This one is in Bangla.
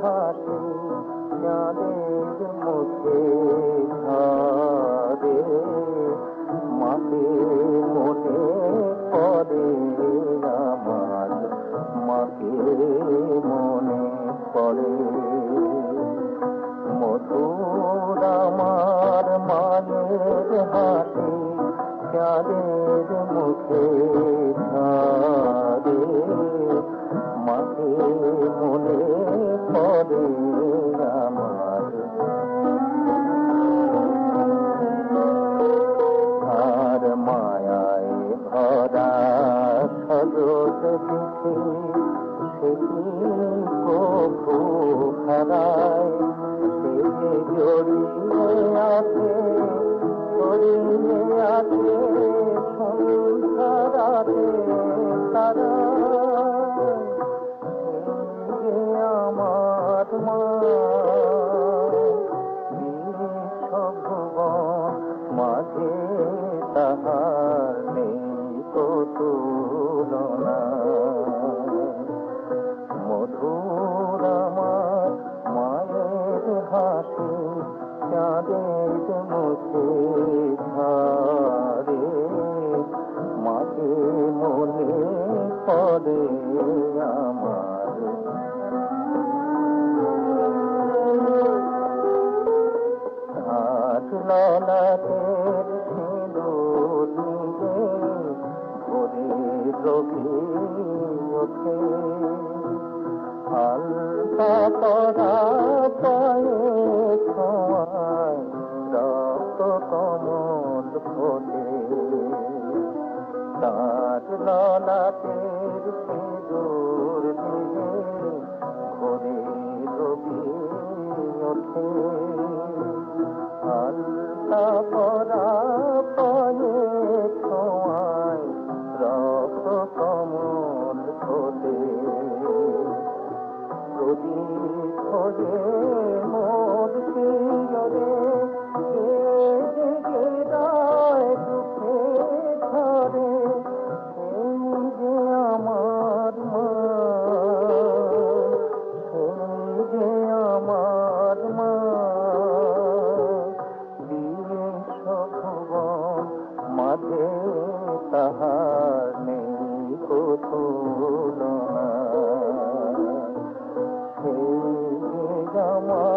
হাসি চাঁদের মুখে ঝরে, মাকে মনে পড়ে আমার, মাকে মনে পড়ে। মধুর আমার মায়ের হাসি চাঁদের মুখে ঝরে, মাকে মনে পড়ে আমার। আর মায়ায় ভরা সরস দিকে সে প্রভু হারায়, সে জড়িয়ে আছে ছড়িয়ে আছে সন্ধ্যা রাতে তারা। আমার মা বিশ্বভুবন মাঝে তাহার নেই তো তুলনা। মধুর আমার মায়ের হাসি চাঁদের মুখে ঝরে, মাকে মনে পড়ে আমার। হাত ললাটের সিঁদুর নিয়ে ভোরে রবি ওঠে, হালকা পরা পায়ে ছোঁয়ায় রক্ত কমল ফোটে। তার ললাটের সিঁদুর দিয়ে ভোরে রবি ওঠে, হালকা পরা পায়ে ছোঁয়ায় রক্ত কমল ফোটে। প্রদীপ হয়ে মোর শিয়রে জেগে দুঃখে ধরে, সেই যে আমার মা, সেই যে আমার মা। বিশ্বভুবন মাঝে তাহার নেই তুলনা, সেই যে আমার